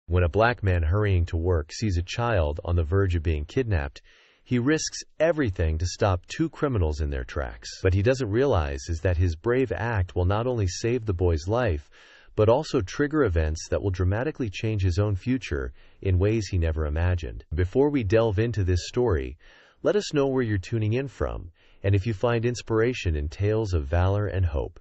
When a black man hurrying to work sees a child on the verge of being kidnapped, he risks everything to stop two criminals in their tracks. What he doesn't realize is that his brave act will not only save the boy's life, but also trigger events that will dramatically change his own future in ways he never imagined. Before we delve into this story, let us know where you're tuning in from, and if you find inspiration in tales of valor and hope.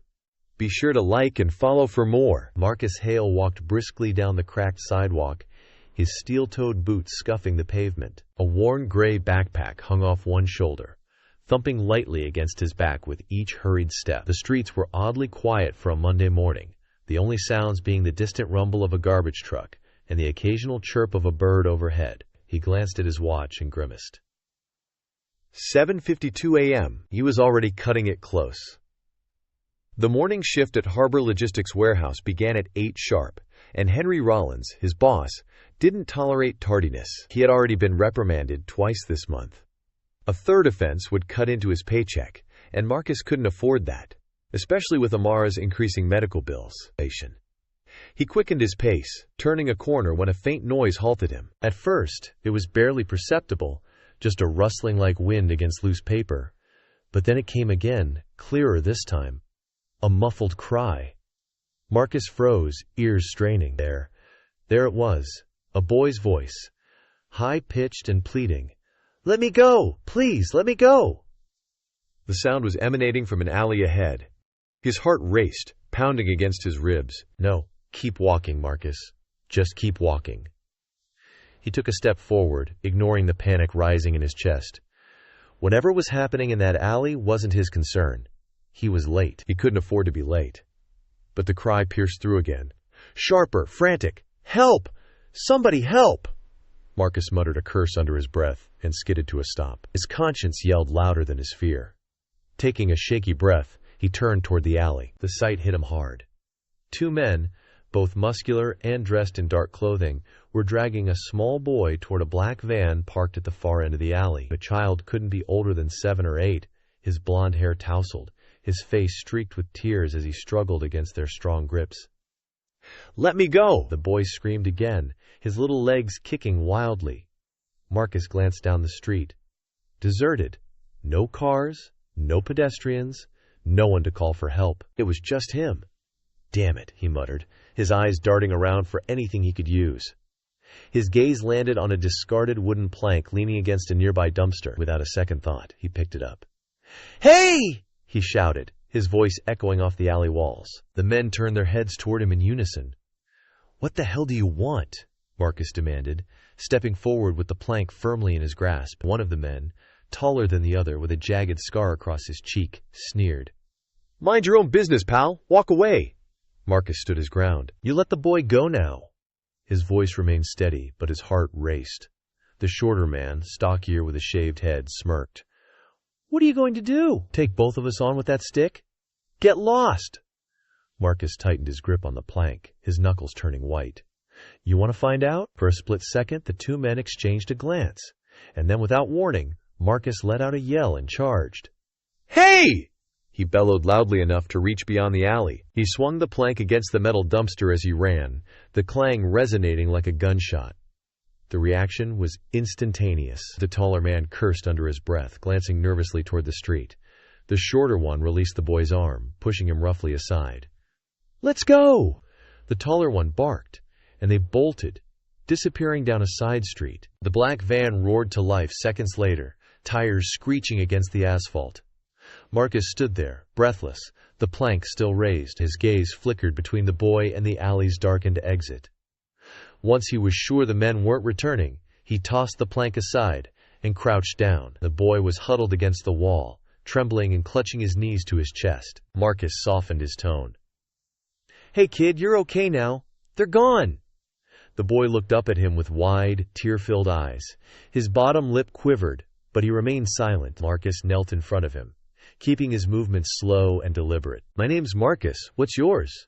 Be sure to like and follow for more. Marcus Hale walked briskly down the cracked sidewalk, his steel-toed boots scuffing the pavement. A worn gray backpack hung off one shoulder, thumping lightly against his back with each hurried step. The streets were oddly quiet for a Monday morning, the only sounds being the distant rumble of a garbage truck and the occasional chirp of a bird overhead. He glanced at his watch and grimaced. 7:52 a.m. He was already cutting it close. The morning shift at Harbor Logistics Warehouse began at 8 sharp, and Henry Rollins, his boss, didn't tolerate tardiness. He had already been reprimanded twice this month. A third offense would cut into his paycheck, and Marcus couldn't afford that, especially with Amara's increasing medical bills. He quickened his pace, turning a corner when a faint noise halted him. At first, it was barely perceptible, just a rustling like wind against loose paper. But then it came again, clearer this time. A muffled cry. Marcus froze, ears straining. There it was, a boy's voice, high-pitched and pleading. "Let me go! Please, let me go!" The sound was emanating from an alley ahead. His heart raced, pounding against his ribs. No, keep walking, Marcus. Just keep walking. He took a step forward, ignoring the panic rising in his chest. Whatever was happening in that alley wasn't his concern. He was late. He couldn't afford to be late. But the cry pierced through again. Sharper, frantic. "Help! Somebody help!" Marcus muttered a curse under his breath and skidded to a stop. His conscience yelled louder than his fear. Taking a shaky breath, he turned toward the alley. The sight hit him hard. Two men, both muscular and dressed in dark clothing, were dragging a small boy toward a black van parked at the far end of the alley. The child couldn't be older than 7 or 8, his blonde hair tousled, his face streaked with tears as he struggled against their strong grips. "Let me go!" the boy screamed again, his little legs kicking wildly. Marcus glanced down the street. Deserted. No cars, no pedestrians, no one to call for help. It was just him. "Damn it," he muttered, his eyes darting around for anything he could use. His gaze landed on a discarded wooden plank leaning against a nearby dumpster. Without a second thought, he picked it up. "Hey!" he shouted, his voice echoing off the alley walls. The men turned their heads toward him in unison. "What the hell do you want?" Marcus demanded, stepping forward with the plank firmly in his grasp. One of the men, taller than the other with a jagged scar across his cheek, sneered. "Mind your own business, pal. Walk away." Marcus stood his ground. "You let the boy go now." His voice remained steady, but his heart raced. The shorter man, stockier with a shaved head, smirked. "What are you going to do? Take both of us on with that stick? Get lost!" Marcus tightened his grip on the plank, his knuckles turning white. "You want to find out?" For a split second, the two men exchanged a glance, and then without warning, Marcus let out a yell and charged. "Hey!" He bellowed loudly enough to reach beyond the alley. He swung the plank against the metal dumpster as he ran, the clang resonating like a gunshot. The reaction was instantaneous. The taller man cursed under his breath, glancing nervously toward the street. The shorter one released the boy's arm, pushing him roughly aside. "Let's go!" The taller one barked, and they bolted, disappearing down a side street. The black van roared to life seconds later, tires screeching against the asphalt. Marcus stood there, breathless, the plank still raised. His gaze flickered between the boy and the alley's darkened exit. Once he was sure the men weren't returning, he tossed the plank aside and crouched down. The boy was huddled against the wall, trembling and clutching his knees to his chest. Marcus softened his tone. "Hey kid, you're okay now. They're gone." The boy looked up at him with wide, tear-filled eyes. His bottom lip quivered, but he remained silent. Marcus knelt in front of him, keeping his movements slow and deliberate. "My name's Marcus. What's yours?"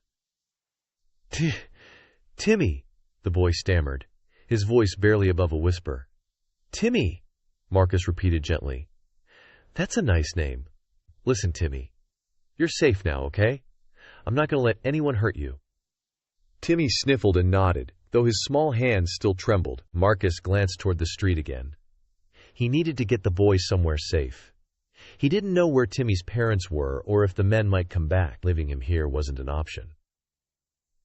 "Timmy," the boy stammered, his voice barely above a whisper. "Timmy," Marcus repeated gently. "That's a nice name. Listen, Timmy, you're safe now, okay? I'm not going to let anyone hurt you." Timmy sniffled and nodded, Though his small hands still trembled, Marcus glanced toward the street again. He needed to get the boy somewhere safe. He didn't know where Timmy's parents were or if the men might come back. Leaving him here wasn't an option.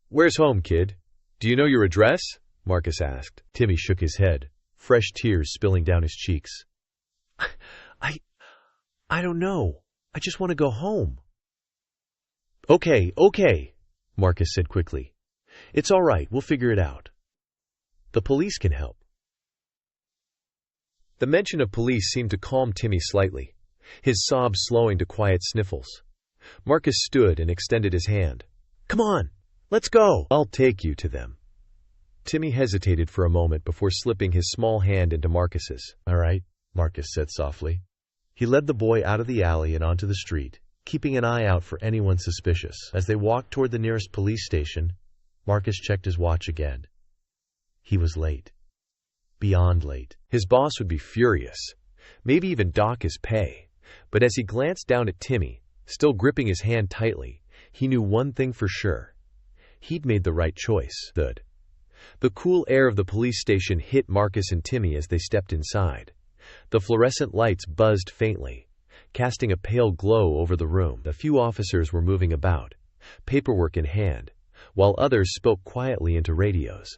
"Where's home, kid? Do you know your address?" Marcus asked. Timmy shook his head, fresh tears spilling down his cheeks. I don't know. I just want to go home." Okay, Marcus said quickly. "It's all right, we'll figure it out. The police can help." The mention of police seemed to calm Timmy slightly, his sobs slowing to quiet sniffles. Marcus stood and extended his hand. "Come on, let's go. I'll take you to them." Timmy hesitated for a moment before slipping his small hand into Marcus's. "All right," Marcus said softly. He led the boy out of the alley and onto the street, keeping an eye out for anyone suspicious. As they walked toward the nearest police station, Marcus checked his watch again. He was late. Beyond late. His boss would be furious, maybe even dock his pay. But as he glanced down at Timmy, still gripping his hand tightly, he knew one thing for sure. He'd made the right choice. The cool air of the police station hit Marcus and Timmy as they stepped inside. The fluorescent lights buzzed faintly, casting a pale glow over the room. A few officers were moving about, paperwork in hand, while others spoke quietly into radios.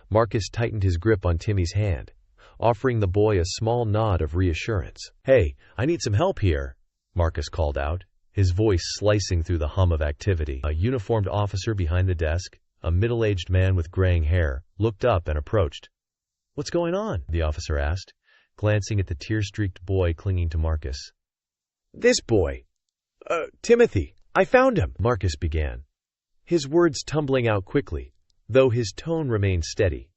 Marcus tightened his grip on Timmy's hand, offering the boy a small nod of reassurance. "Hey, I need some help here," Marcus called out, his voice slicing through the hum of activity. A uniformed officer behind the desk, a middle-aged man with graying hair, looked up and approached. "What's going on?" the officer asked, glancing at the tear-streaked boy clinging to Marcus. "This boy. Timothy. I found him," Marcus began, his words tumbling out quickly, though his tone remained steady.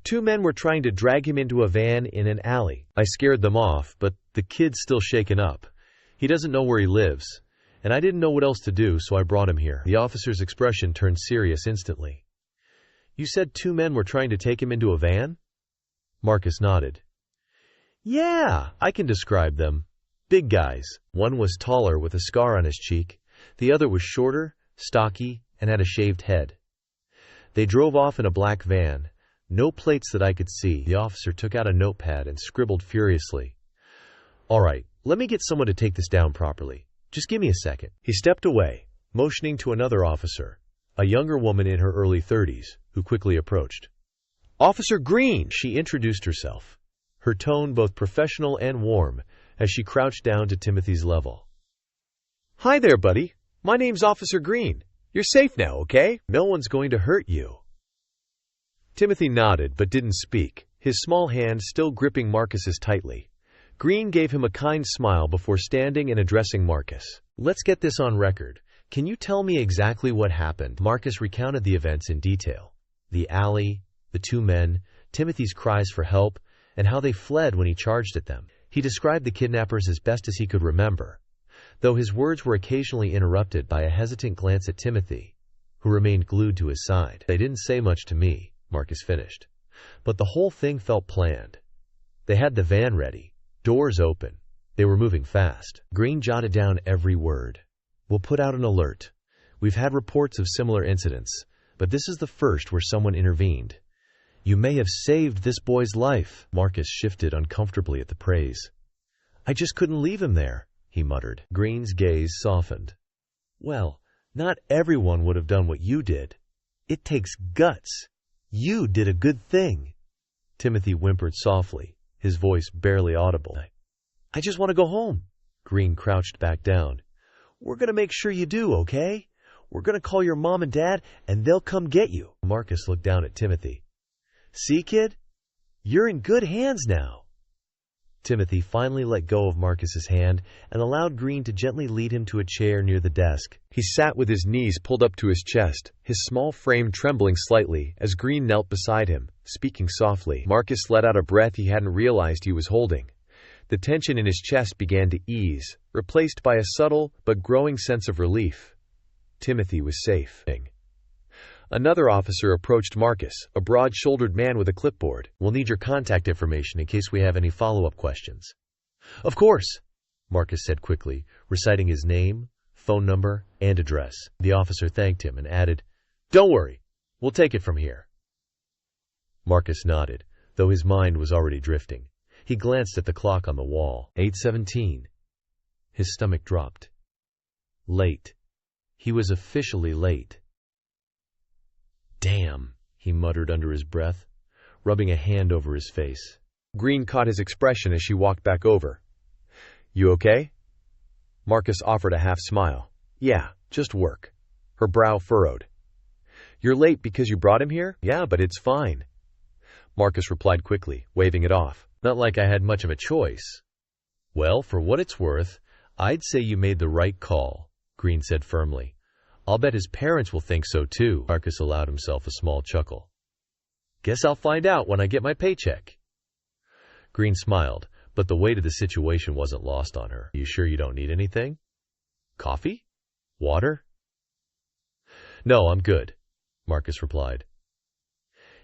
"Two men were trying to drag him into a van in an alley. I scared them off, but the kid's still shaken up. He doesn't know where he lives, and I didn't know what else to do, so I brought him here." The officer's expression turned serious instantly. "You said two men were trying to take him into a van?" Marcus nodded. "Yeah, I can describe them. Big guys. One was taller with a scar on his cheek. The other was shorter, stocky, and had a shaved head. They drove off in a black van. No plates that I could see." The officer took out a notepad and scribbled furiously. "All right, let me get someone to take this down properly. Just give me a second." He stepped away, motioning to another officer, a younger woman in her early 30s, who quickly approached. "Officer Green," she introduced herself, her tone both professional and warm, as she crouched down to Timothy's level. "Hi there, buddy. My name's Officer Green. You're safe now, okay? No one's going to hurt you." Timothy nodded but didn't speak, his small hand still gripping Marcus's tightly. Green gave him a kind smile before standing and addressing Marcus. "Let's get this on record. Can you tell me exactly what happened?" Marcus recounted the events in detail. The alley, the two men, Timothy's cries for help, and how they fled when he charged at them. He described the kidnappers as best as he could remember, though his words were occasionally interrupted by a hesitant glance at Timothy, who remained glued to his side. "They didn't say much to me," Marcus finished, "but the whole thing felt planned. They had the van ready, doors open. They were moving fast." Green jotted down every word. "We'll put out an alert. We've had reports of similar incidents, but this is the first where someone intervened. You may have saved this boy's life." Marcus shifted uncomfortably at the praise. "I just couldn't leave him there," he muttered. Green's gaze softened. "Well, not everyone would have done what you did. It takes guts. You did a good thing." Timothy whimpered softly, his voice barely audible. "I just want to go home." Green crouched back down. "We're going to make sure you do, okay? We're going to call your mom and dad, and they'll come get you." Marcus looked down at Timothy. "See, kid? You're in good hands now." Timothy finally let go of Marcus's hand and allowed Green to gently lead him to a chair near the desk. He sat with his knees pulled up to his chest, his small frame trembling slightly as Green knelt beside him, speaking softly. Marcus let out a breath he hadn't realized he was holding. The tension in his chest began to ease, replaced by a subtle but growing sense of relief. Timothy was safe. Another officer approached Marcus, a broad-shouldered man with a clipboard. "We'll need your contact information in case we have any follow-up questions." "Of course," Marcus said quickly, reciting his name, phone number, and address. The officer thanked him and added, "Don't worry, we'll take it from here." Marcus nodded, though his mind was already drifting. He glanced at the clock on the wall. 8:17. His stomach dropped. Late. He was officially late. Damn, he muttered under his breath, rubbing a hand over his face. Green caught his expression as she walked back over. You okay? Marcus offered a half-smile. Yeah, just work. Her brow furrowed. You're late because you brought him here? Yeah, but it's fine. Marcus replied quickly, waving it off. Not like I had much of a choice. Well, for what it's worth, I'd say you made the right call, Green said firmly. I'll bet his parents will think so too. Marcus allowed himself a small chuckle. Guess I'll find out when I get my paycheck. Green smiled, but the weight of the situation wasn't lost on her. You sure you don't need anything? Coffee? Water? No, I'm good, Marcus replied.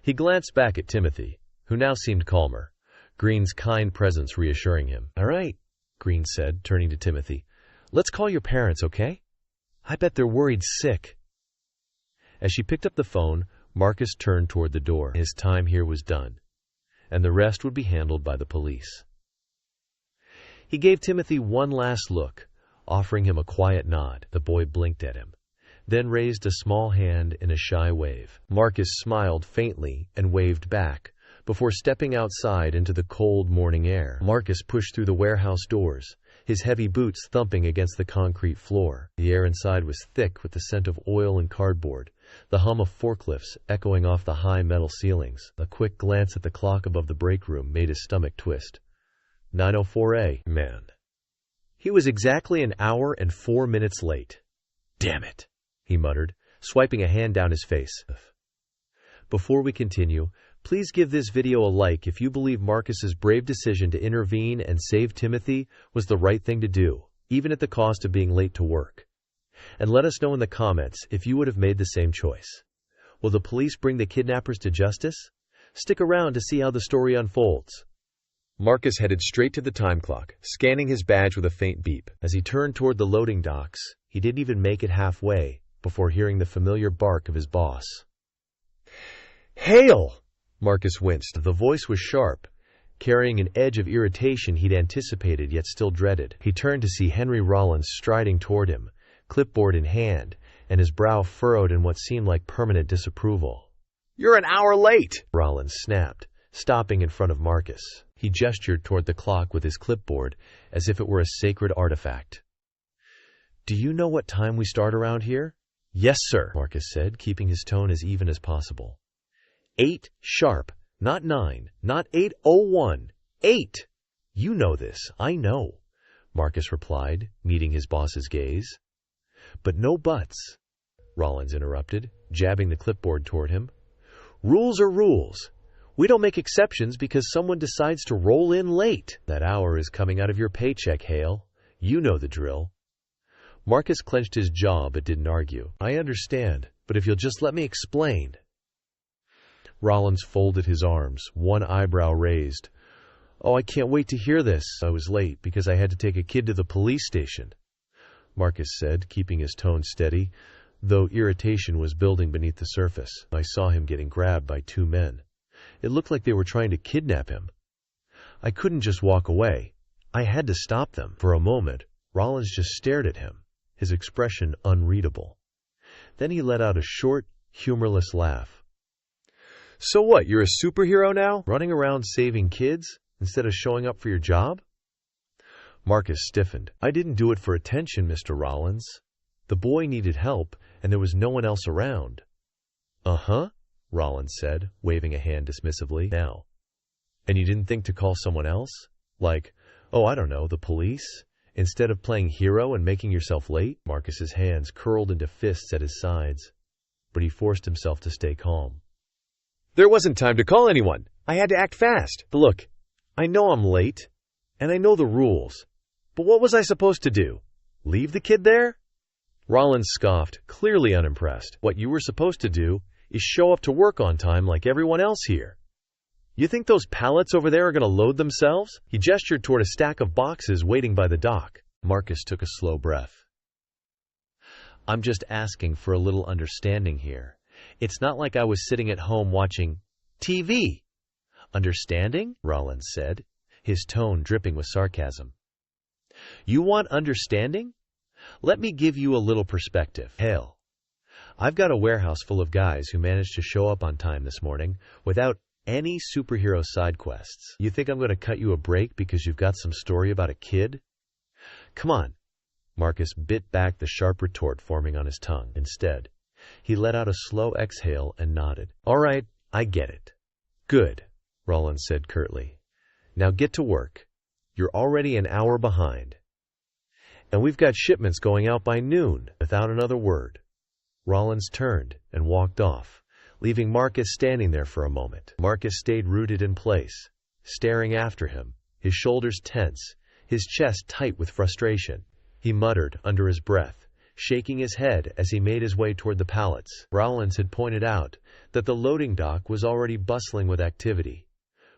He glanced back at Timothy, who now seemed calmer, Green's kind presence reassuring him. All right, Green said, turning to Timothy. Let's call your parents, okay? I bet they're worried sick. As she picked up the phone, Marcus turned toward the door. His time here was done, and the rest would be handled by the police. He gave Timothy one last look, offering him a quiet nod. The boy blinked at him, then raised a small hand in a shy wave. Marcus smiled faintly and waved back, before stepping outside into the cold morning air. Marcus pushed through the warehouse doors, his heavy boots thumping against the concrete floor. The air inside was thick with the scent of oil and cardboard, the hum of forklifts echoing off the high metal ceilings. A quick glance at the clock above the break room made his stomach twist. 9:04 Man. He was exactly an hour and 4 minutes late. Damn it, he muttered, swiping a hand down his face. Before we continue, please give this video a like if you believe Marcus's brave decision to intervene and save Timothy was the right thing to do, even at the cost of being late to work. And let us know in the comments if you would have made the same choice. Will the police bring the kidnappers to justice? Stick around to see how the story unfolds. Marcus headed straight to the time clock, scanning his badge with a faint beep. As he turned toward the loading docks, he didn't even make it halfway before hearing the familiar bark of his boss. Hail! Marcus winced. The voice was sharp, carrying an edge of irritation he'd anticipated yet still dreaded. He turned to see Henry Rollins striding toward him, clipboard in hand, and his brow furrowed in what seemed like permanent disapproval. You're an hour late! Rollins snapped, stopping in front of Marcus. He gestured toward the clock with his clipboard as if it were a sacred artifact. Do you know what time we start around here? Yes, sir, Marcus said, keeping his tone as even as possible. 8 sharp, not 9, not 8:01, 8! You know this, I know, Marcus replied, meeting his boss's gaze. But no buts, Rollins interrupted, jabbing the clipboard toward him. Rules are rules. We don't make exceptions because someone decides to roll in late. That hour is coming out of your paycheck, Hale. You know the drill. Marcus clenched his jaw but didn't argue. I understand, but if you'll just let me explain. Rollins folded his arms, one eyebrow raised. Oh, I can't wait to hear this. I was late because I had to take a kid to the police station, Marcus said, keeping his tone steady, though irritation was building beneath the surface. I saw him getting grabbed by 2 men. It looked like they were trying to kidnap him. I couldn't just walk away. I had to stop them. For a moment, Rollins just stared at him, his expression unreadable. Then he let out a short, humorless laugh. So what, you're a superhero now? Running around saving kids instead of showing up for your job? Marcus stiffened. I didn't do it for attention, Mr. Rollins. The boy needed help, and there was no one else around. Uh-huh, Rollins said, waving a hand dismissively. Now. And you didn't think to call someone else? Like, oh, I don't know, the police? Instead of playing hero and making yourself late? Marcus's hands curled into fists at his sides, but he forced himself to stay calm. There wasn't time to call anyone. I had to act fast. Look, I know I'm late, and I know the rules, but what was I supposed to do? Leave the kid there? Rollins scoffed, clearly unimpressed. What you were supposed to do is show up to work on time like everyone else here. You think those pallets over there are going to load themselves? He gestured toward a stack of boxes waiting by the dock. Marcus took a slow breath. I'm just asking for a little understanding here. It's not like I was sitting at home watching TV. Understanding? Rollins said, his tone dripping with sarcasm. You want understanding? Let me give you a little perspective. Hell, I've got a warehouse full of guys who managed to show up on time this morning without any superhero side quests. You think I'm going to cut you a break because you've got some story about a kid? Come on. Marcus bit back the sharp retort forming on his tongue. Instead, he let out a slow exhale and nodded. All right, I get it. Good, Rollins said curtly. Now get to work. You're already an hour behind. And we've got shipments going out by noon. Without another word, Rollins turned and walked off, leaving Marcus standing there for a moment. Marcus stayed rooted in place, staring after him, his shoulders tense, his chest tight with frustration. He muttered under his breath, shaking his head as he made his way toward the pallets. Rollins had pointed out that the loading dock was already bustling with activity,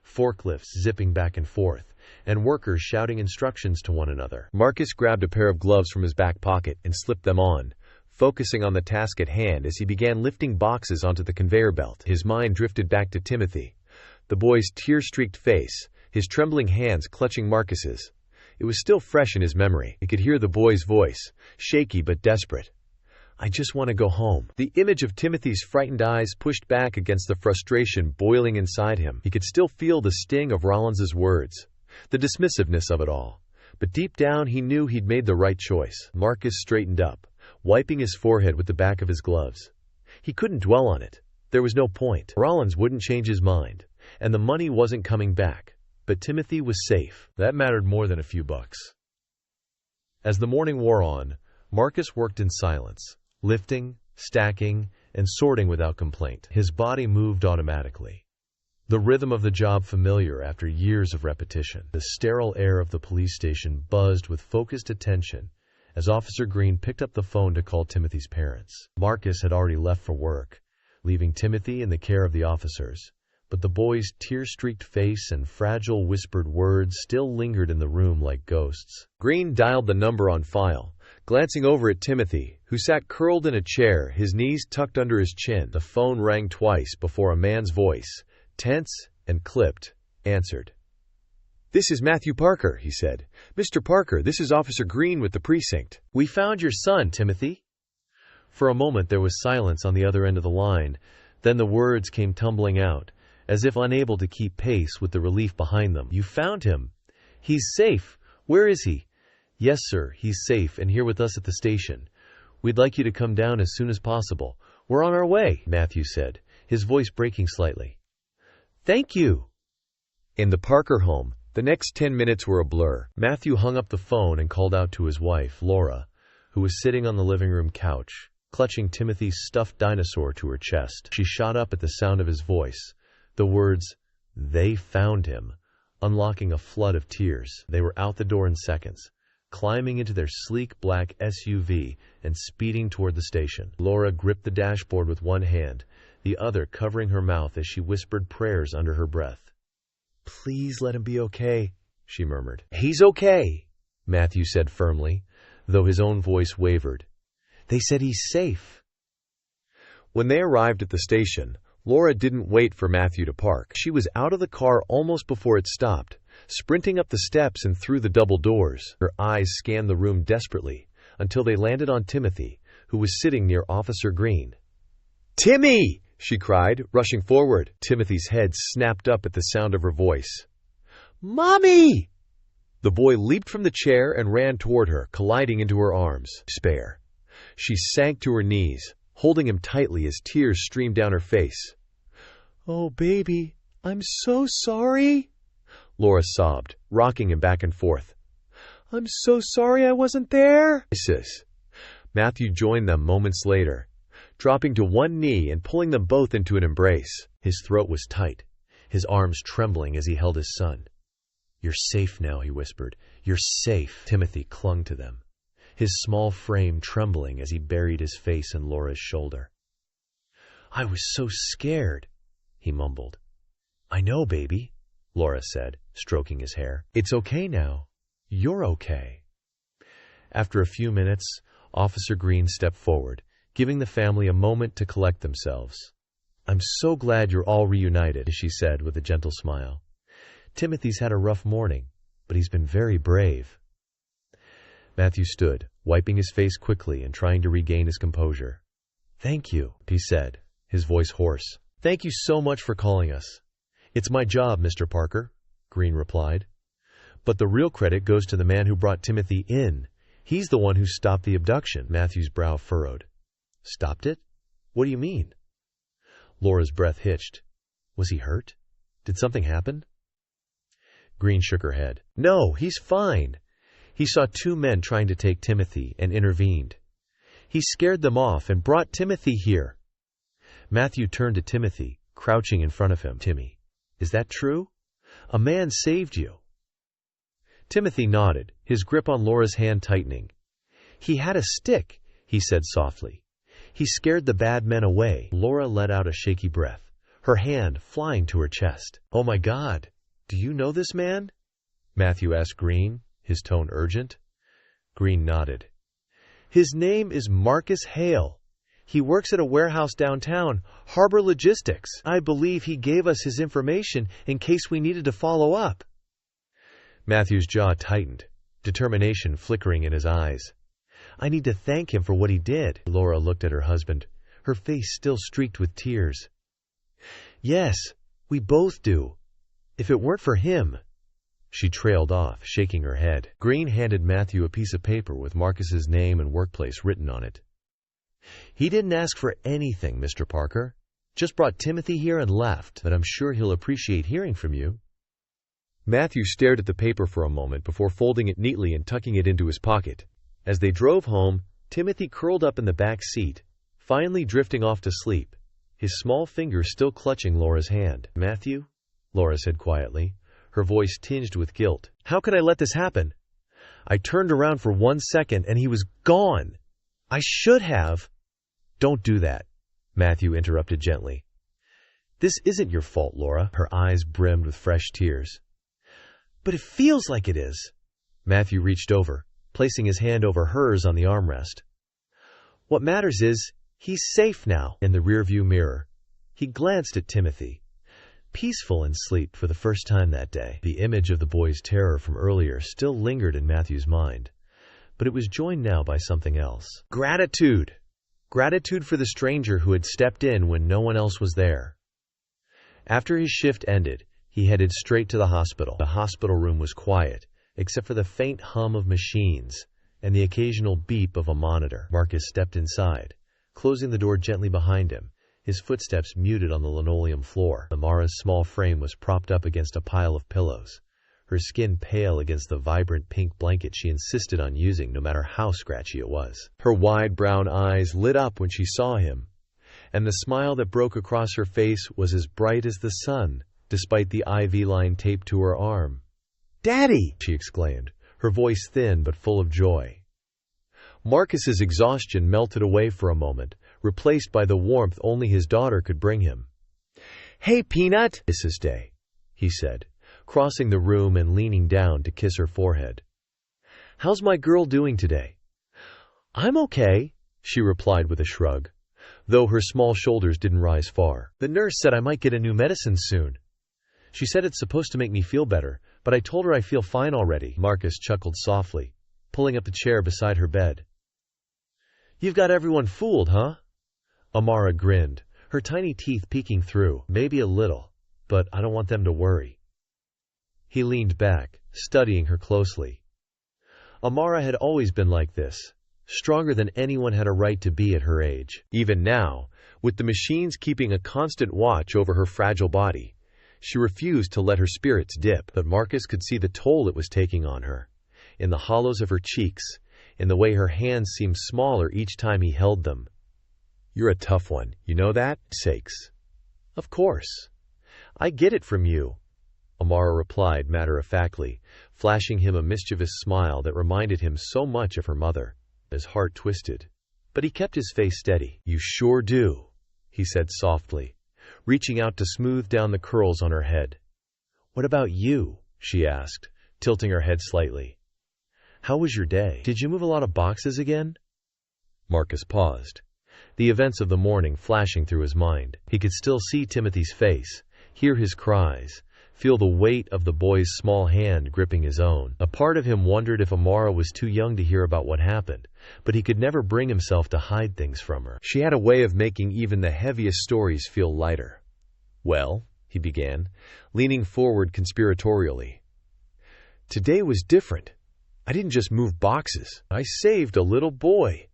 forklifts zipping back and forth, and workers shouting instructions to one another. Marcus grabbed a pair of gloves from his back pocket and slipped them on, focusing on the task at hand as he began lifting boxes onto the conveyor belt. His mind drifted back to Timothy, the boy's tear-streaked face, his trembling hands clutching Marcus's. It was still fresh in his memory. He could hear the boy's voice, shaky but desperate. I just want to go home. The image of Timothy's frightened eyes pushed back against the frustration boiling inside him. He could still feel the sting of Rollins's words, the dismissiveness of it all. But deep down he knew he'd made the right choice. Marcus straightened up, wiping his forehead with the back of his gloves. He couldn't dwell on it. There was no point. Rollins wouldn't change his mind, and the money wasn't coming back. But Timothy was safe. That mattered more than a few bucks. As the morning wore on, Marcus worked in silence, lifting, stacking, and sorting without complaint. His body moved automatically, the rhythm of the job familiar after years of repetition. The sterile air of the police station buzzed with focused attention as Officer Green picked up the phone to call Timothy's parents. Marcus had already left for work, leaving Timothy in the care of the officers. But the boy's tear-streaked face and fragile whispered words still lingered in the room like ghosts. Green dialed the number on file, glancing over at Timothy, who sat curled in a chair, his knees tucked under his chin. The phone rang twice before a man's voice, tense and clipped, answered. This is Matthew Parker, he said. Mr. Parker, this is Officer Green with the precinct. We found your son, Timothy. For a moment there was silence on the other end of the line. Then the words came tumbling out, as if unable to keep pace with the relief behind them. You found him. He's safe. Where is he? Yes, sir, he's safe and here with us at the station. We'd like you to come down as soon as possible. We're on our way, Matthew said, his voice breaking slightly. Thank you. In the Parker home, the next 10 minutes were a blur. Matthew hung up the phone and called out to his wife, Laura, who was sitting on the living room couch, clutching Timothy's stuffed dinosaur to her chest. She shot up at the sound of his voice. The words, they found him, unlocking a flood of tears. They were out the door in seconds, climbing into their sleek black SUV and speeding toward the station. Laura gripped the dashboard with one hand, the other covering her mouth as she whispered prayers under her breath. Please let him be okay, she murmured. He's okay, Matthew said firmly, though his own voice wavered. They said he's safe. When they arrived at the station, Laura didn't wait for Matthew to park. She was out of the car almost before it stopped, sprinting up the steps and through the double doors. Her eyes scanned the room desperately until they landed on Timothy, who was sitting near Officer Green. Timmy! She cried, rushing forward. Timothy's head snapped up at the sound of her voice. Mommy! The boy leaped from the chair and ran toward her, colliding into her arms. Despair. She sank to her knees, holding him tightly as tears streamed down her face. Oh, baby, I'm so sorry, Laura sobbed, rocking him back and forth. I'm so sorry I wasn't there. Sis. Matthew joined them moments later, dropping to one knee and pulling them both into an embrace. His throat was tight, his arms trembling as he held his son. You're safe now, he whispered. You're safe. Timothy clung to them, his small frame trembling as he buried his face in Laura's shoulder. I was so scared, he mumbled. I know, baby, Laura said, stroking his hair. It's okay now. You're okay. After a few minutes, Officer Green stepped forward, giving the family a moment to collect themselves. "I'm so glad you're all reunited," she said with a gentle smile. "Timothy's had a rough morning, but he's been very brave." Matthew stood, wiping his face quickly and trying to regain his composure. "Thank you," he said, his voice hoarse. "Thank you so much for calling us." "It's my job, Mr. Parker," Green replied. "But the real credit goes to the man who brought Timothy in. He's the one who stopped the abduction." Matthew's brow furrowed. "Stopped it? What do you mean?" Laura's breath hitched. Was he hurt? Did something happen? Green shook her head. "No, he's fine. He saw two men trying to take Timothy and intervened. He scared them off and brought Timothy here." Matthew turned to Timothy, crouching in front of him. "Timmy, is that true? A man saved you." Timothy nodded, his grip on Laura's hand tightening. "He had a stick," he said softly. "He scared the bad men away." Laura let out a shaky breath, her hand flying to her chest. "Oh my God, do you know this man?" Matthew asked Green, his tone urgent. Green nodded. "His name is Marcus Hale. He works at a warehouse downtown, Harbor Logistics. I believe he gave us his information in case we needed to follow up." Matthew's jaw tightened, determination flickering in his eyes. "I need to thank him for what he did." Laura looked at her husband, her face still streaked with tears. "Yes, we both do. If it weren't for him—" She trailed off, shaking her head. Green handed Matthew a piece of paper with Marcus's name and workplace written on it. "He didn't ask for anything, Mr. Parker. Just brought Timothy here and left, but I'm sure he'll appreciate hearing from you." Matthew stared at the paper for a moment before folding it neatly and tucking it into his pocket. As they drove home, Timothy curled up in the back seat, finally drifting off to sleep, his small fingers still clutching Laura's hand. "Matthew," Laura said quietly, her voice tinged with guilt, "how could I let this happen? I turned around for 1 second and he was gone. I should have—" "Don't do that," Matthew interrupted gently. "This isn't your fault, Laura." Her eyes brimmed with fresh tears. "But it feels like it is." Matthew reached over, placing his hand over hers on the armrest. "What matters is, he's safe now." In the rearview mirror, he glanced at Timothy, peaceful in sleep for the first time that day. The image of the boy's terror from earlier still lingered in Matthew's mind, but it was joined now by something else. Gratitude. Gratitude for the stranger who had stepped in when no one else was there. After his shift ended, he headed straight to the hospital. The hospital room was quiet, except for the faint hum of machines and the occasional beep of a monitor. Marcus stepped inside, closing the door gently behind him, his footsteps muted on the linoleum floor. Amara's small frame was propped up against a pile of pillows, her skin pale against the vibrant pink blanket she insisted on using no matter how scratchy it was. Her wide brown eyes lit up when she saw him, and the smile that broke across her face was as bright as the sun, despite the IV line taped to her arm. "Daddy!" she exclaimed, her voice thin but full of joy. Marcus's exhaustion melted away for a moment, replaced by the warmth only his daughter could bring him. "Hey, Peanut!" "Mrs. Day," he said, crossing the room and leaning down to kiss her forehead. "How's my girl doing today?" "I'm okay," she replied with a shrug, though her small shoulders didn't rise far. "The nurse said I might get a new medicine soon. She said it's supposed to make me feel better, but I told her I feel fine already." Marcus chuckled softly, pulling up the chair beside her bed. "You've got everyone fooled, huh?" Amara grinned, her tiny teeth peeking through. "Maybe a little, but I don't want them to worry." He leaned back, studying her closely. Amara had always been like this, stronger than anyone had a right to be at her age. Even now, with the machines keeping a constant watch over her fragile body, she refused to let her spirits dip. But Marcus could see the toll it was taking on her, in the hollows of her cheeks, in the way her hands seemed smaller each time he held them. "You're a tough one, you know that?" "Sakes." "Of course. I get it from you," Amara replied matter-of-factly, flashing him a mischievous smile that reminded him so much of her mother. His heart twisted, but he kept his face steady. "You sure do," he said softly, reaching out to smooth down the curls on her head. "What about you?" she asked, tilting her head slightly. "How was your day? Did you move a lot of boxes again?" Marcus paused. the events of the morning flashing through his mind. He could still see Timothy's face, hear his cries, feel the weight of the boy's small hand gripping his own. A part of him wondered if Amara was too young to hear about what happened, but he could never bring himself to hide things from her. She had a way of making even the heaviest stories feel lighter. "Well," he began, leaning forward conspiratorially. "Today was different. I didn't just move boxes. I saved a little boy."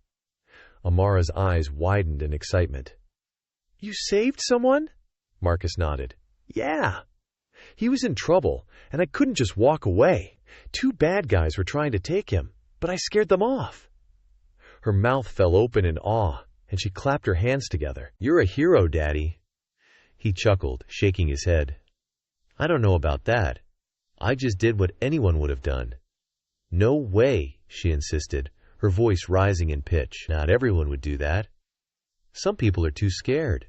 Amara's eyes widened in excitement. "You saved someone?" Marcus nodded. "Yeah. He was in trouble, and I couldn't just walk away. 2 bad guys were trying to take him, but I scared them off." Her mouth fell open in awe, and she clapped her hands together. "You're a hero, Daddy." He chuckled, shaking his head. "I don't know about that. I just did what anyone would have done." "No way," she insisted, her voice rising in pitch. "Not everyone would do that. Some people are too scared.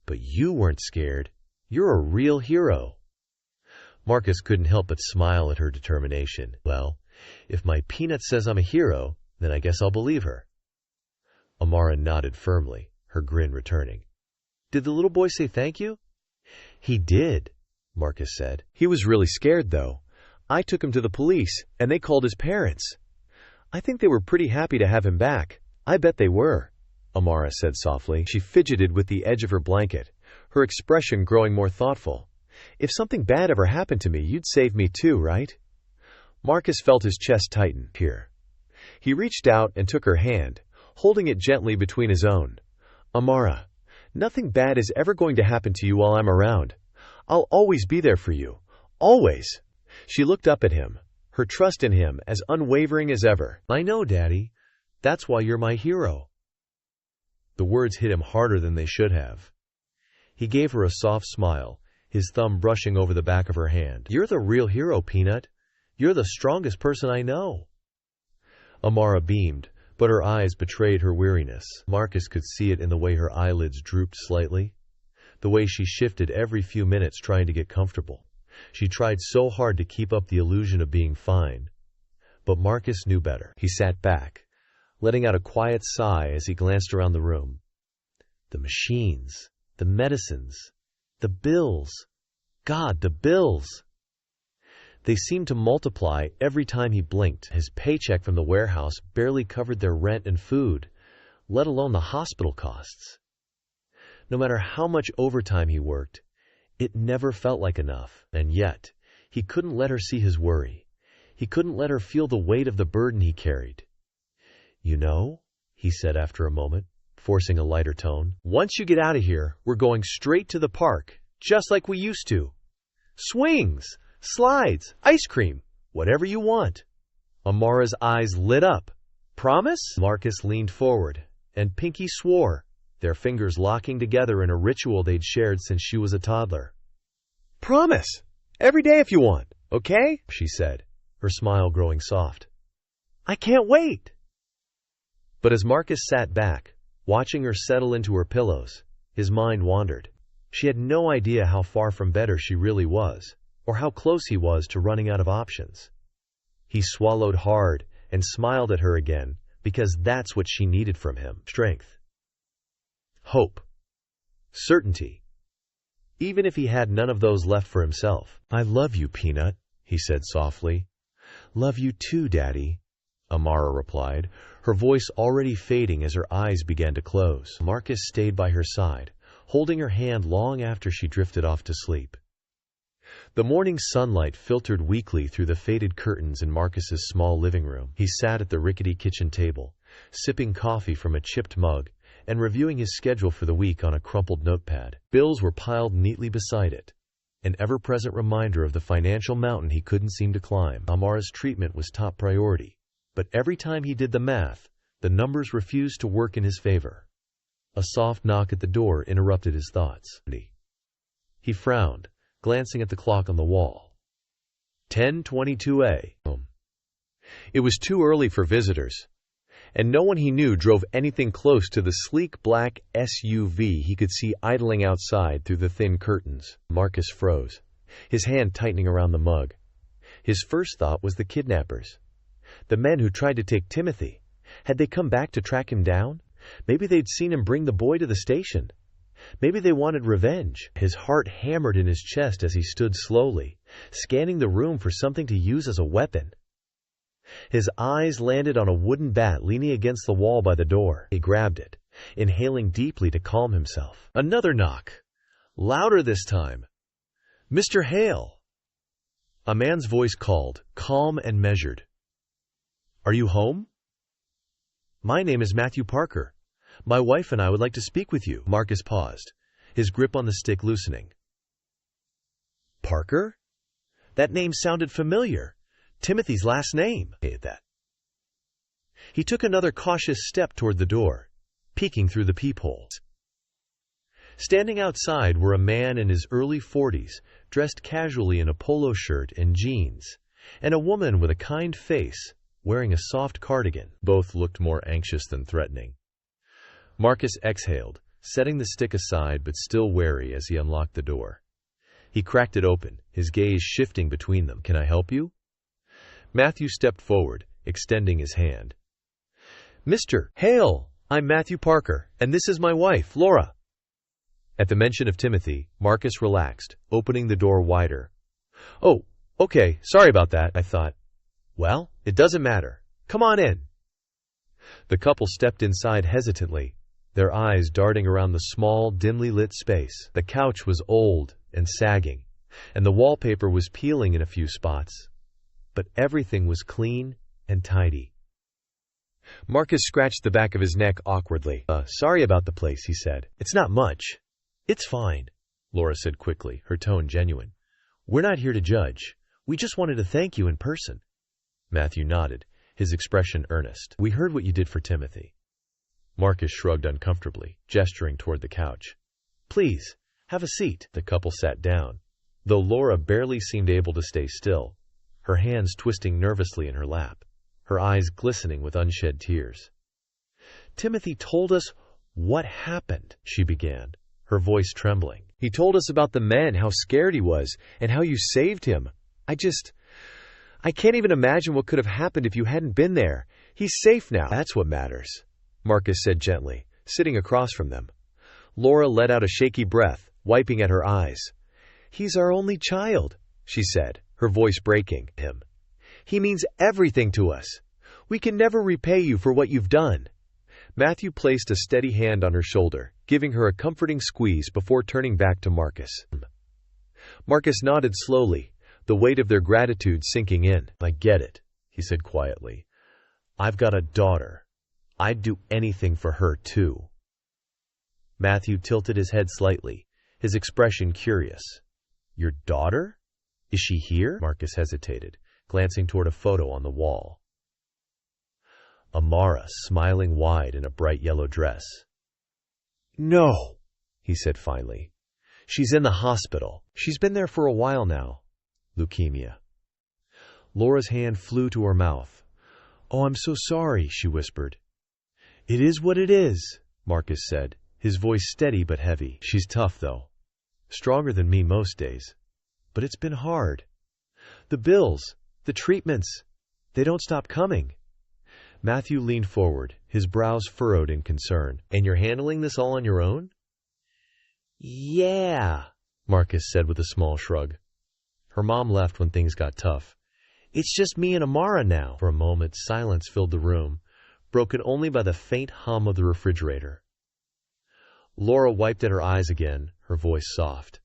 But you weren't scared. You're a real hero." Marcus couldn't help but smile at her determination. "Well, if my peanut says I'm a hero, then I guess I'll believe her." Amara nodded firmly, her grin returning. "Did the little boy say thank you?" "He did," Marcus said. "He was really scared, though. I took him to the police, and they called his parents. I think they were pretty happy to have him back. I bet they were," Amara said softly. She fidgeted with the edge of her blanket, her expression growing more thoughtful. "If something bad ever happened to me, you'd save me too, right?" Marcus felt his chest tighten. "Here." He reached out and took her hand, holding it gently between his own. "Amara, nothing bad is ever going to happen to you while I'm around. I'll always be there for you. Always." She looked up at him, her trust in him as unwavering as ever. "I know, Daddy. That's why you're my hero." The words hit him harder than they should have. He gave her a soft smile, his thumb brushing over the back of her hand. "You're the real hero, Peanut. You're the strongest person I know." Amara beamed, but her eyes betrayed her weariness. Marcus could see it in the way her eyelids drooped slightly, the way she shifted every few minutes trying to get comfortable. She tried so hard to keep up the illusion of being fine. But Marcus knew better. He sat back, letting out a quiet sigh as he glanced around the room. The machines, the medicines, the bills. God, the bills! They seemed to multiply every time he blinked. His paycheck from the warehouse barely covered their rent and food, let alone the hospital costs. No matter how much overtime he worked, it never felt like enough. And yet, he couldn't let her see his worry. He couldn't let her feel the weight of the burden he carried. "You know," he said after a moment, forcing a lighter tone, "once you get out of here, we're going straight to the park, just like we used to. Swings, slides, ice cream, whatever you want." Amara's eyes lit up. "Promise?" Marcus leaned forward, and Pinky swore, their fingers locking together in a ritual they'd shared since she was a toddler. "Promise! Every day if you want, okay?" she said, her smile growing soft. "I can't wait!" But as Marcus sat back, watching her settle into her pillows, his mind wandered. She had no idea how far from better she really was, or how close he was to running out of options. He swallowed hard and smiled at her again, because that's what she needed from him. Strength. Hope. Certainty. Even if he had none of those left for himself. "I love you, Peanut," he said softly. "Love you too, Daddy," Amara replied, her voice already fading as her eyes began to close. Marcus stayed by her side, holding her hand long after she drifted off to sleep. The morning sunlight filtered weakly through the faded curtains in Marcus's small living room. He sat at the rickety kitchen table, sipping coffee from a chipped mug, and reviewing his schedule for the week on a crumpled notepad. Bills were piled neatly beside it, an ever-present reminder of the financial mountain he couldn't seem to climb. Amara's treatment was top priority, but every time he did the math, the numbers refused to work in his favor. A soft knock at the door interrupted his thoughts. He frowned, glancing at the clock on the wall. 10:22 a.m. It was too early for visitors, and no one he knew drove anything close to the sleek black SUV he could see idling outside through the thin curtains. Marcus froze, his hand tightening around the mug. His first thought was the kidnappers. The men who tried to take Timothy. Had they come back to track him down? Maybe they'd seen him bring the boy to the station. Maybe they wanted revenge. His heart hammered in his chest as he stood slowly, scanning the room for something to use as a weapon. His eyes landed on a wooden bat leaning against the wall by the door. He grabbed it, inhaling deeply to calm himself. Another knock. Louder this time. "Mr. Hale!" A man's voice called, calm and measured. "Are you home?" "My name is Matthew Parker. My wife and I would like to speak with you." Marcus paused, his grip on the stick loosening. Parker? That name sounded familiar. Timothy's last name. He took another cautious step toward the door, peeking through the peepholes. Standing outside were a man in his early 40s, dressed casually in a polo shirt and jeans, and a woman with a kind face, wearing a soft cardigan. Both looked more anxious than threatening. Marcus exhaled, setting the stick aside but still wary as he unlocked the door. He cracked it open, his gaze shifting between them. "Can I help you?" Matthew stepped forward, extending his hand. "Mr. Hale, I'm Matthew Parker, and this is my wife, Laura." At the mention of Timothy, Marcus relaxed, opening the door wider. "Oh, okay, sorry about that, I thought." "Well, it doesn't matter. Come on in." The couple stepped inside hesitantly, their eyes darting around the small, dimly lit space. The couch was old and sagging, and the wallpaper was peeling in a few spots. But everything was clean and tidy. Marcus scratched the back of his neck awkwardly. Sorry about the place," he said. "It's not much." "It's fine," Laura said quickly, her tone genuine. "We're not here to judge. We just wanted to thank you in person." Matthew nodded, his expression earnest. "We heard what you did for Timothy." Marcus shrugged uncomfortably, gesturing toward the couch. "Please, have a seat." The couple sat down, though Laura barely seemed able to stay still, her hands twisting nervously in her lap, her eyes glistening with unshed tears. "Timothy told us what happened," she began, her voice trembling. "He told us about the men, how scared he was, and how you saved him. I can't even imagine what could have happened if you hadn't been there. He's safe now." "That's what matters," Marcus said gently, sitting across from them. Laura let out a shaky breath, wiping at her eyes. "He's our only child," she said, her voice breaking. "Him. He means everything to us. We can never repay you for what you've done." Matthew placed a steady hand on her shoulder, giving her a comforting squeeze before turning back to Marcus. Marcus nodded slowly, the weight of their gratitude sinking in. "I get it," he said quietly. "I've got a daughter. I'd do anything for her, too." Matthew tilted his head slightly, his expression curious. "Your daughter? Is she here?" Marcus hesitated, glancing toward a photo on the wall. Amara, smiling wide in a bright yellow dress. "No," he said finally. "She's in the hospital. She's been there for a while now. Leukemia." Laura's hand flew to her mouth. "Oh, I'm so sorry," she whispered. "It is what it is," Marcus said, his voice steady but heavy. "She's tough, though. Stronger than me most days. But it's been hard. The bills, the treatments, they don't stop coming." Matthew leaned forward, his brows furrowed in concern. "And you're handling this all on your own?" "Yeah," Marcus said with a small shrug. Her mom left when things got tough. "It's just me and Amara now." For a moment, silence filled the room, broken only by the faint hum of the refrigerator. Laura wiped at her eyes again, her voice soft.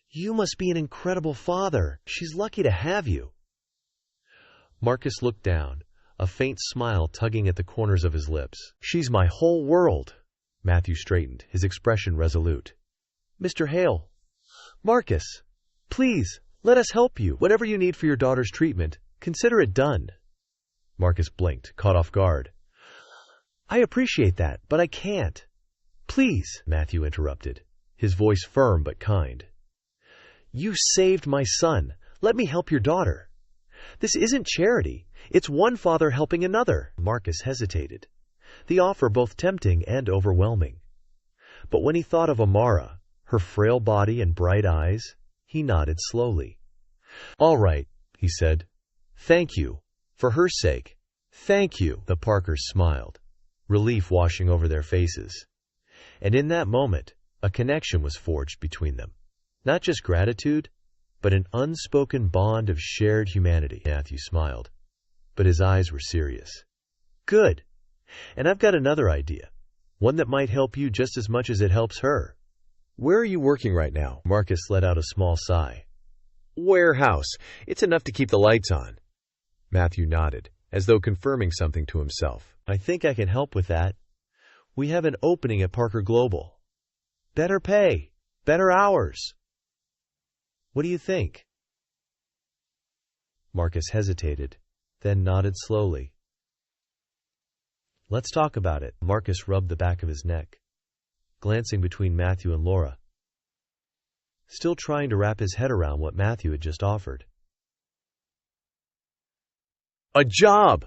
"You must be an incredible father. She's lucky to have you." Marcus looked down, a faint smile tugging at the corners of his lips. "She's my whole world." Matthew straightened, his expression resolute. "Mr. Hale, Marcus, please, let us help you. Whatever you need for your daughter's treatment, consider it done." Marcus blinked, caught off guard. "I appreciate that, but I can't." "Please," Matthew interrupted, his voice firm but kind. "You saved my son. Let me help your daughter. This isn't charity. It's one father helping another." Marcus hesitated, the offer both tempting and overwhelming. But when he thought of Amara, her frail body and bright eyes, he nodded slowly. "All right," he said. "Thank you. For her sake, thank you." The Parkers smiled. relief washing over their faces. And in that moment, a connection was forged between them. Not just gratitude, but an unspoken bond of shared humanity. Matthew smiled, but his eyes were serious. Good. And I've got another idea. One that might help you just as much as it helps her. Where are you working right now? Marcus let out a small sigh. Warehouse. It's enough to keep the lights on. Matthew nodded, as though confirming something to himself. I think I can help with that. We have an opening at Parker Global. Better pay. Better hours. What do you think? Marcus hesitated, then nodded slowly. Let's talk about it. Marcus rubbed the back of his neck, glancing between Matthew and Laura, still trying to wrap his head around what Matthew had just offered. A job!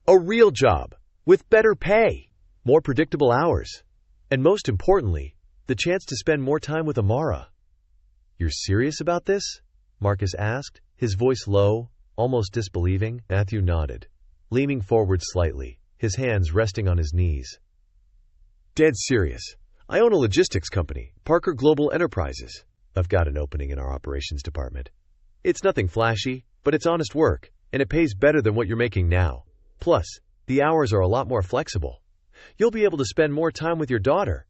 A real job! With better pay! More predictable hours! And most importantly, the chance to spend more time with Amara. You're serious about this? Marcus asked, his voice low, almost disbelieving. Matthew nodded, leaning forward slightly, his hands resting on his knees. Dead serious. I own a logistics company, Parker Global Enterprises. I've got an opening in our operations department. It's nothing flashy, but it's honest work, and it pays better than what you're making now. Plus, the hours are a lot more flexible. You'll be able to spend more time with your daughter.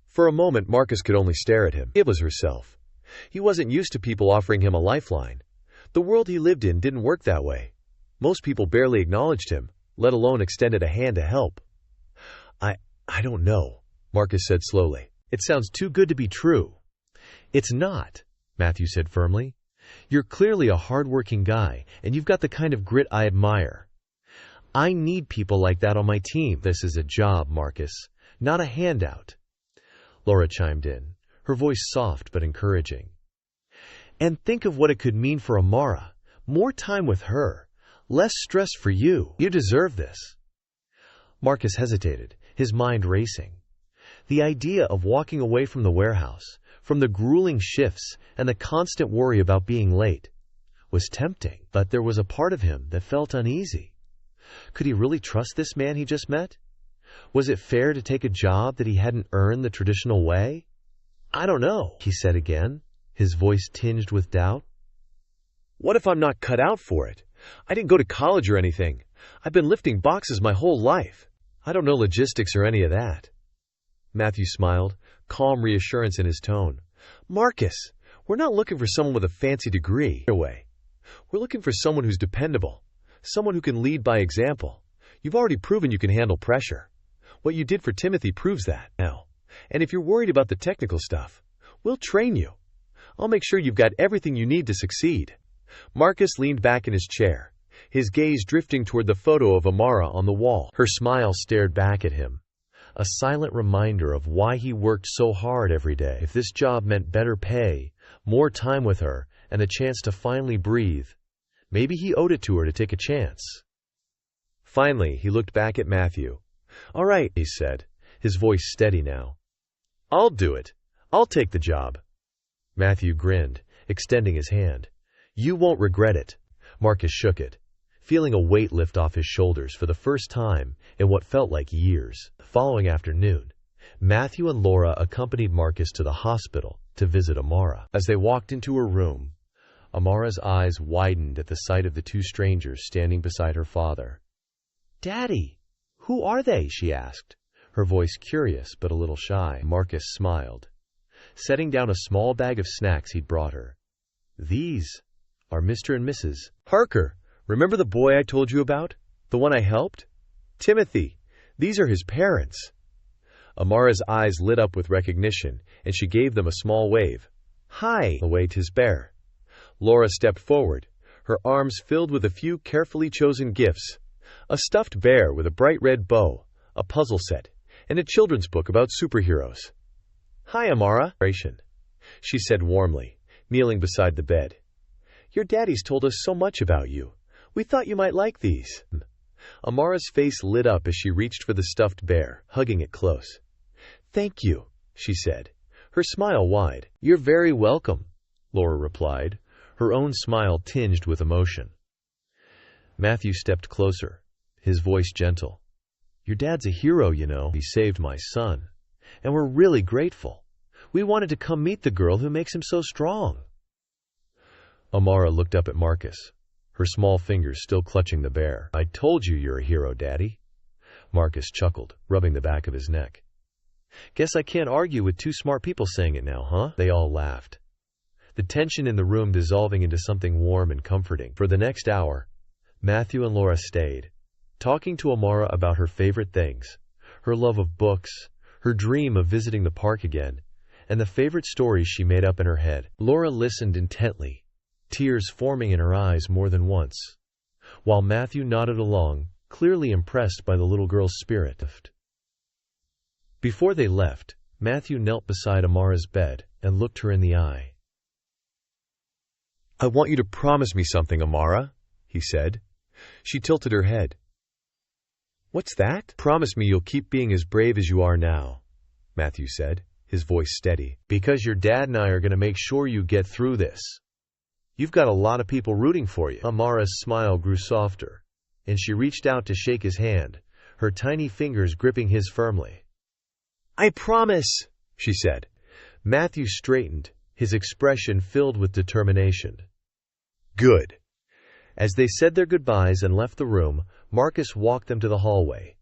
For a moment, Marcus could only stare at him. It was herself. He wasn't used to people offering him a lifeline. The world he lived in didn't work that way. Most people barely acknowledged him, let alone extended a hand to help. I don't know, Marcus said slowly. It sounds too good to be true. It's not, Matthew said firmly. You're clearly a hard-working guy, and you've got the kind of grit I admire. I need people like that on my team. This is a job, Marcus, not a handout. Laura chimed in, her voice soft but encouraging. And think of what it could mean for Amara. More time with her. Less stress for you. You deserve this. Marcus hesitated, his mind racing. The idea of walking away from the warehouse, from the grueling shifts and the constant worry about being late, was tempting, but there was a part of him that felt uneasy. Could he really trust this man he just met? Was it fair to take a job that he hadn't earned the traditional way? I don't know, he said again, his voice tinged with doubt. What if I'm not cut out for it? I didn't go to college or anything. I've been lifting boxes my whole life. I don't know logistics or any of that. Matthew smiled, calm reassurance in his tone. Marcus, we're not looking for someone with a fancy degree. We're looking for someone who's dependable, someone who can lead by example. You've already proven you can handle pressure. What you did for Timothy proves that now. And if you're worried about the technical stuff, we'll train you. I'll make sure you've got everything you need to succeed. Marcus leaned back in his chair, his gaze drifting toward the photo of Amara on the wall. Her smile stared back at him, a silent reminder of why he worked so hard every day. If this job meant better pay, more time with her, and a chance to finally breathe, maybe he owed it to her to take a chance. Finally, he looked back at Matthew. All right, he said, his voice steady now. I'll do it. I'll take the job. Matthew grinned, extending his hand. You won't regret it. Marcus shook it, feeling a weight lift off his shoulders for the first time in what felt like years. The following afternoon, Matthew and Laura accompanied Marcus to the hospital to visit Amara. As they walked into her room, Amara's eyes widened at the sight of the two strangers standing beside her father. Daddy, who are they? She asked, her voice curious but a little shy. Marcus smiled, setting down a small bag of snacks he'd brought her. These are Mr. and Mrs. Parker. Remember the boy I told you about? The one I helped? Timothy. These are his parents. Amara's eyes lit up with recognition, and she gave them a small wave. Hi, waved his bear. Laura stepped forward, her arms filled with a few carefully chosen gifts. A stuffed bear with a bright red bow, a puzzle set, and a children's book about superheroes. Hi, Amara, she said warmly, kneeling beside the bed. Your daddy's told us so much about you. We thought you might like these. Amara's face lit up as she reached for the stuffed bear, hugging it close. Thank you, she said, her smile wide. You're very welcome, Laura replied, her own smile tinged with emotion. Matthew stepped closer, his voice gentle. "Your dad's a hero, you know. He saved my son. And we're really grateful. We wanted to come meet the girl who makes him so strong." Amara looked up at Marcus, her small fingers still clutching the bear. "I told you you're a hero, Daddy." Marcus chuckled, rubbing the back of his neck. "Guess I can't argue with two smart people saying it now, huh?" They all laughed, the tension in the room dissolving into something warm and comforting. For the next hour, Matthew and Laura stayed, talking to Amara about her favorite things, her love of books, her dream of visiting the park again, and the favorite stories she made up in her head. Laura listened intently, tears forming in her eyes more than once, while Matthew nodded along, clearly impressed by the little girl's spirit. Before they left, Matthew knelt beside Amara's bed and looked her in the eye. "I want you to promise me something, Amara," he said. She tilted her head. "What's that?" "Promise me you'll keep being as brave as you are now," Matthew said, his voice steady. "Because your dad and I are going to make sure you get through this. You've got a lot of people rooting for you." Amara's smile grew softer, and she reached out to shake his hand, her tiny fingers gripping his firmly. "I promise," she said. Matthew straightened, his expression filled with determination. "Good." As they said their goodbyes and left the room, Marcus walked them to the hallway.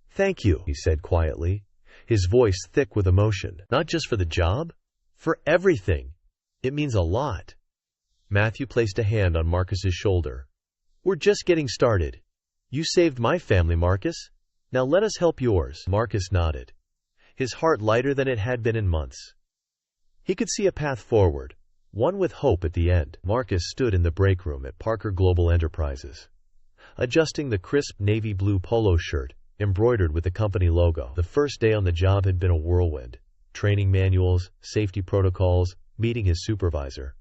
"Thank you," he said quietly, his voice thick with emotion. "Not just for the job, for everything. It means a lot." Matthew placed a hand on Marcus's shoulder. "We're just getting started. You saved my family, Marcus. Now let us help yours." Marcus nodded, his heart lighter than it had been in months. He could see a path forward, one with hope at the end. Marcus stood in the break room at Parker Global Enterprises, adjusting the crisp navy blue polo shirt embroidered with the company logo. The first day on the job had been a whirlwind. Training manuals, safety protocols, meeting his supervisor.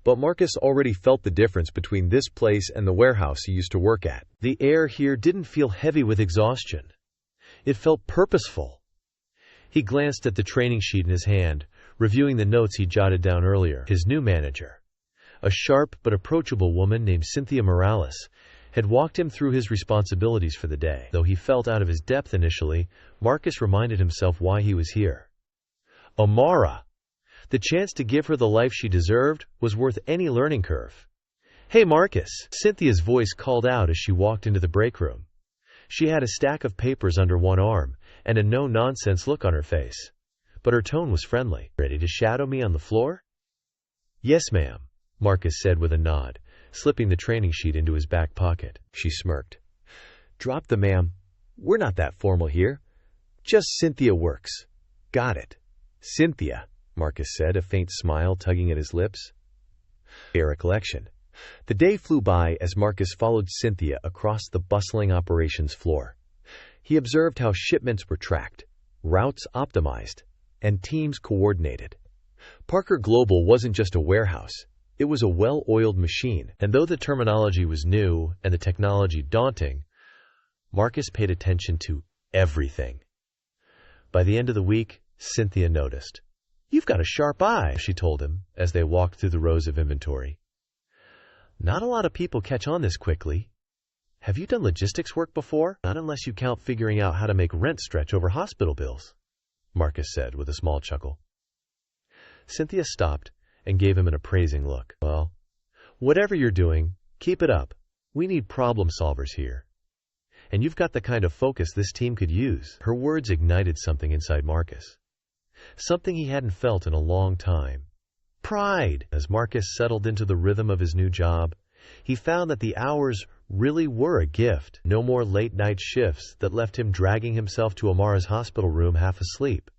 But Marcus already felt the difference between this place and the warehouse he used to work at. The air here didn't feel heavy with exhaustion. It felt purposeful. He glanced at the training sheet in his hand, reviewing the notes he jotted down earlier. His new manager, a sharp but approachable woman named Cynthia Morales, had walked him through his responsibilities for the day. Though he felt out of his depth initially, Marcus reminded himself why he was here. Amara! The chance to give her the life she deserved was worth any learning curve. "Hey, Marcus!" Cynthia's voice called out as she walked into the break room. She had a stack of papers under one arm and a no-nonsense look on her face, but her tone was friendly. "Ready to shadow me on the floor?" "Yes, ma'am," Marcus said with a nod, slipping the training sheet into his back pocket. She smirked. "Drop the ma'am. We're not that formal here. Just Cynthia works." "Got it. Cynthia," Marcus said, a faint smile tugging at his lips. A recollection. The day flew by as Marcus followed Cynthia across the bustling operations floor. He observed how shipments were tracked, routes optimized, and teams coordinated. Parker Global wasn't just a warehouse. It was a well-oiled machine, and though the terminology was new and the technology daunting, Marcus paid attention to everything. By the end of the week, Cynthia noticed. "You've got a sharp eye," she told him as they walked through the rows of inventory. "Not a lot of people catch on this quickly. Have you done logistics work before?" "Not unless you count figuring out how to make rent stretch over hospital bills," Marcus said with a small chuckle. Cynthia stopped and gave him an appraising look. "Well, whatever you're doing, keep it up. We need problem solvers here. And you've got the kind of focus this team could use." Her words ignited something inside Marcus. Something he hadn't felt in a long time. Pride. As Marcus settled into the rhythm of his new job, he found that the hours really were a gift. No more late-night shifts that left him dragging himself to Amara's hospital room half asleep.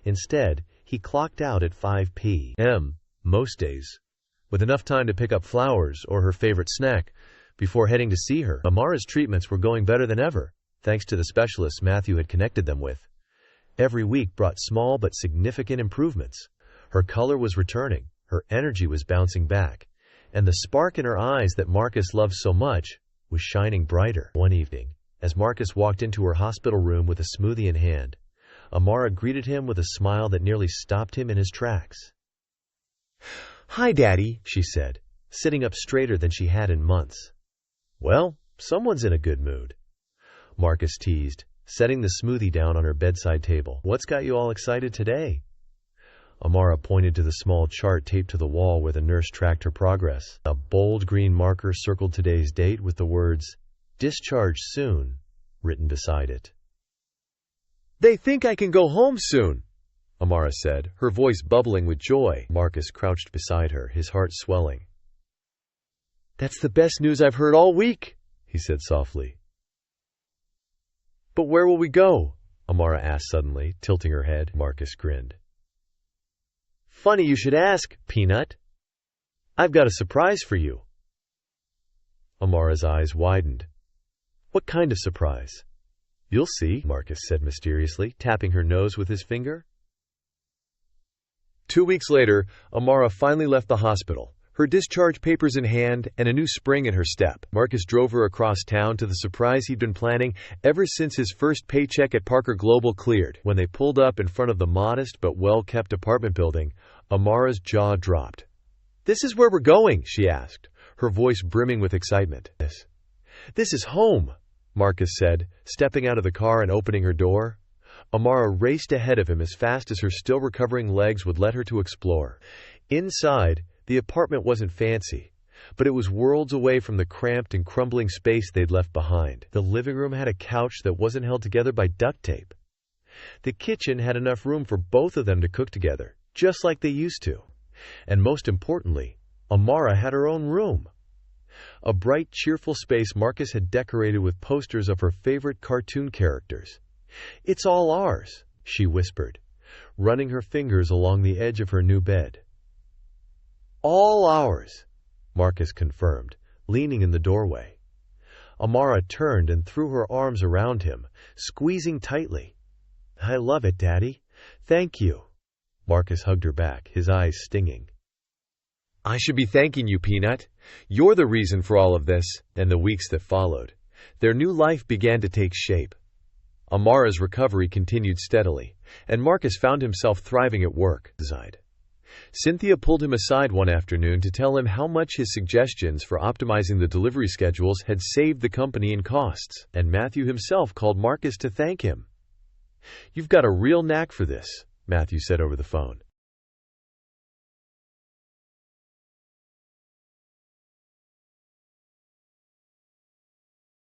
Instead, he clocked out at 5 p.m. most days, with enough time to pick up flowers or her favorite snack before heading to see her. Amara's treatments were going better than ever, thanks to the specialists Matthew had connected them with. Every week brought small but significant improvements. Her color was returning, her energy was bouncing back, and the spark in her eyes that Marcus loved so much was shining brighter. One evening, as Marcus walked into her hospital room with a smoothie in hand, Amara greeted him with a smile that nearly stopped him in his tracks. "Hi, Daddy," she said, sitting up straighter than she had in months. "Well, someone's in a good mood." Marcus teased, setting the smoothie down on her bedside table. "What's got you all excited today?" Amara pointed to the small chart taped to the wall where the nurse tracked her progress. A bold green marker circled today's date with the words, "Discharge soon," written beside it. "They think I can go home soon," Amara said, her voice bubbling with joy. Marcus crouched beside her, his heart swelling. "That's the best news I've heard all week," he said softly. "But where will we go?" Amara asked suddenly, tilting her head. Marcus grinned. "Funny you should ask, Peanut. I've got a surprise for you." Amara's eyes widened. "What kind of surprise?" "You'll see," Marcus said mysteriously, tapping her nose with his finger. 2 weeks later, Amara finally left the hospital, her discharge papers in hand and a new spring in her step. Marcus drove her across town to the surprise he'd been planning ever since his first paycheck at Parker Global cleared. When they pulled up in front of the modest but well-kept apartment building, Amara's jaw dropped. "This is where we're going?" she asked, her voice brimming with excitement. This is home," Marcus said, stepping out of the car and opening her door. Amara raced ahead of him as fast as her still-recovering legs would let her to explore. Inside, the apartment wasn't fancy, but it was worlds away from the cramped and crumbling space they'd left behind. The living room had a couch that wasn't held together by duct tape. The kitchen had enough room for both of them to cook together, just like they used to. And most importantly, Amara had her own room. A bright, cheerful space Marcus had decorated with posters of her favorite cartoon characters. "It's all ours," she whispered, running her fingers along the edge of her new bed. "All ours," Marcus confirmed, leaning in the doorway. Amara turned and threw her arms around him, squeezing tightly. "I love it, Daddy. Thank you." Marcus hugged her back, his eyes stinging. "I should be thanking you, Peanut. You're the reason for all of this." And the weeks that followed, their new life began to take shape. Amara's recovery continued steadily, and Marcus found himself thriving at work. Cynthia pulled him aside one afternoon to tell him how much his suggestions for optimizing the delivery schedules had saved the company in costs, and Matthew himself called Marcus to thank him. "You've got a real knack for this," Matthew said over the phone.